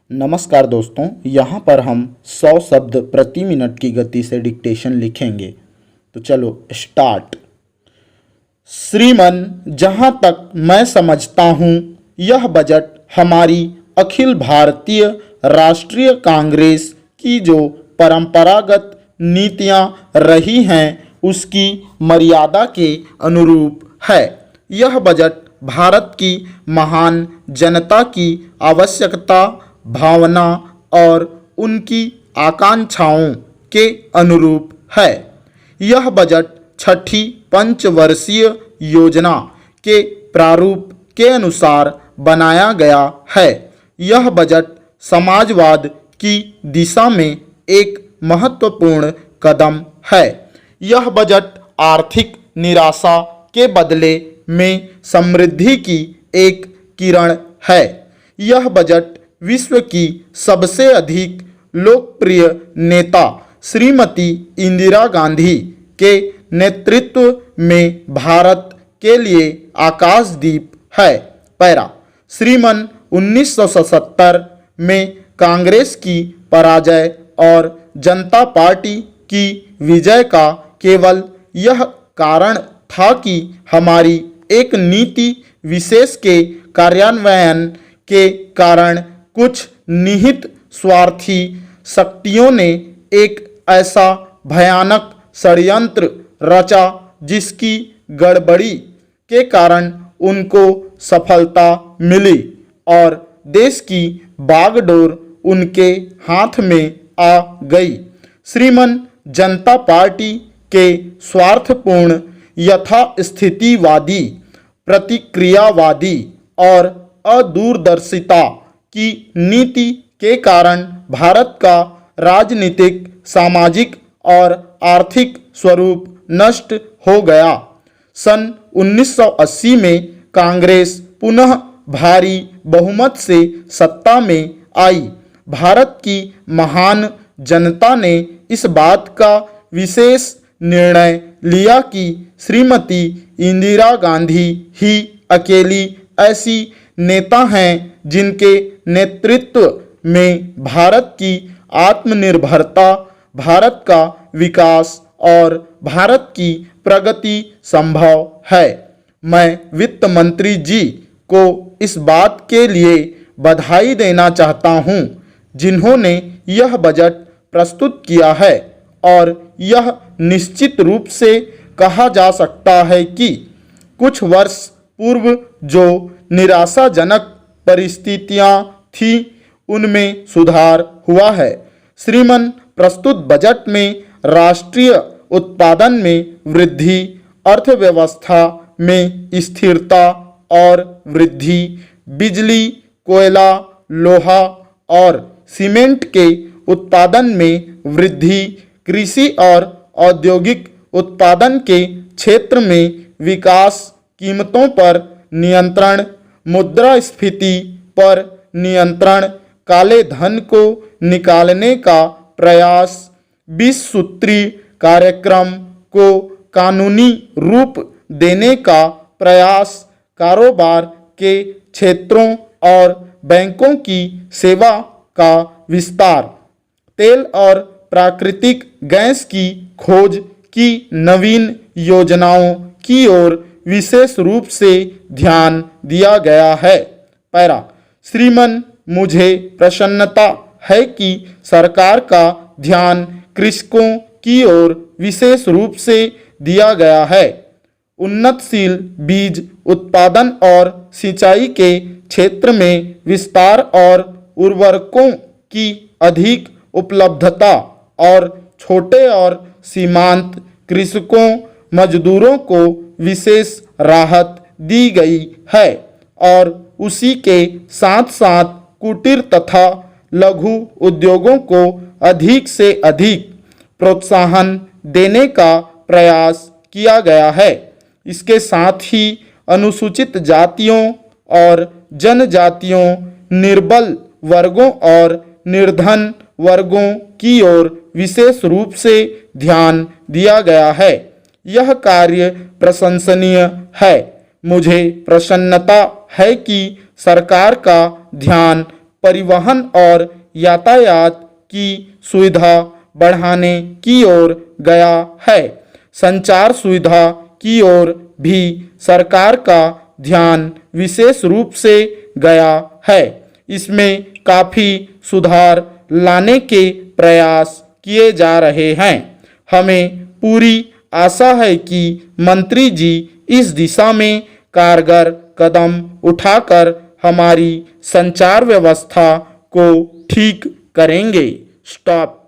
नमस्कार दोस्तों, यहाँ पर हम 100 शब्द प्रति मिनट की गति से डिक्टेशन लिखेंगे। तो चलो स्टार्ट। श्रीमान, जहाँ तक मैं समझता हूँ यह बजट हमारी अखिल भारतीय राष्ट्रीय कांग्रेस की जो परंपरागत नीतियाँ रही हैं उसकी मर्यादा के अनुरूप है। यह बजट भारत की महान जनता की आवश्यकता, भावना और उनकी आकांक्षाओं के अनुरूप है। यह बजट छठी पंचवर्षीय योजना के प्रारूप के अनुसार बनाया गया है। यह बजट समाजवाद की दिशा में एक महत्वपूर्ण कदम है। यह बजट आर्थिक निराशा के बदले में समृद्धि की एक किरण है। यह बजट विश्व की सबसे अधिक लोकप्रिय नेता श्रीमती इंदिरा गांधी के नेतृत्व में भारत के लिए आकाशदीप है। पैरा। श्रीमान, 1977 में कांग्रेस की पराजय और जनता पार्टी की विजय का केवल यह कारण था कि हमारी एक नीति विशेष के कार्यान्वयन के कारण कुछ निहित स्वार्थी शक्तियों ने एक ऐसा भयानक षड्यंत्र रचा जिसकी गड़बड़ी के कारण उनको सफलता मिली और देश की बागडोर उनके हाथ में आ गई। श्रीमान, जनता पार्टी के स्वार्थपूर्ण, यथास्थितिवादी, प्रतिक्रियावादी और अदूरदर्शिता की नीति के कारण भारत का राजनीतिक, सामाजिक और आर्थिक स्वरूप नष्ट हो गया। सन 1980 में कांग्रेस पुनः भारी बहुमत से सत्ता में आई। भारत की महान जनता ने इस बात का विशेष निर्णय लिया कि श्रीमती इंदिरा गांधी ही अकेली ऐसी नेता हैं जिनके नेतृत्व में भारत की आत्मनिर्भरता, भारत का विकास और भारत की प्रगति संभव है। मैं वित्त मंत्री जी को इस बात के लिए बधाई देना चाहता हूं जिन्होंने यह बजट प्रस्तुत किया है और यह निश्चित रूप से कहा जा सकता है कि कुछ वर्ष पूर्व जो निराशाजनक परिस्थितियां थीं उनमें सुधार हुआ है। श्रीमान, प्रस्तुत बजट में राष्ट्रीय उत्पादन में वृद्धि, अर्थव्यवस्था में स्थिरता और वृद्धि, बिजली, कोयला, लोहा और सीमेंट के उत्पादन में वृद्धि, कृषि और औद्योगिक उत्पादन के क्षेत्र में विकास, कीमतों पर नियंत्रण, मुद्रास्फीति पर नियंत्रण, काले धन को निकालने का प्रयास, 20 सूत्री कार्यक्रम को कानूनी रूप देने का प्रयास, कारोबार के क्षेत्रों और बैंकों की सेवा का विस्तार, तेल और प्राकृतिक गैस की खोज की नवीन योजनाओं की ओर विशेष रूप से ध्यान दिया गया है। पैरा। श्रीमान, मुझे प्रसन्नता है कि सरकार का ध्यान कृषकों की ओर विशेष रूप से दिया गया है। उन्नतशील बीज उत्पादन और सिंचाई के क्षेत्र में विस्तार और उर्वरकों की अधिक उपलब्धता और छोटे और सीमांत कृषकों, मजदूरों को विशेष राहत दी गई है और उसी के साथ साथ कुटीर तथा लघु उद्योगों को अधिक से अधिक प्रोत्साहन देने का प्रयास किया गया है। इसके साथ ही अनुसूचित जातियों और जनजातियों, निर्बल वर्गों और निर्धन वर्गों की ओर विशेष रूप से ध्यान दिया गया है। यह कार्य प्रशंसनीय है। मुझे प्रसन्नता है कि सरकार का ध्यान परिवहन और यातायात की सुविधा बढ़ाने की ओर गया है। संचार सुविधा की ओर भी सरकार का ध्यान विशेष रूप से गया है। इसमें काफ़ी सुधार लाने के प्रयास किए जा रहे हैं। हमें पूरी आशा है कि मंत्री जी इस दिशा में कारगर कदम उठाकर हमारी संचार व्यवस्था को ठीक करेंगे। स्टॉप।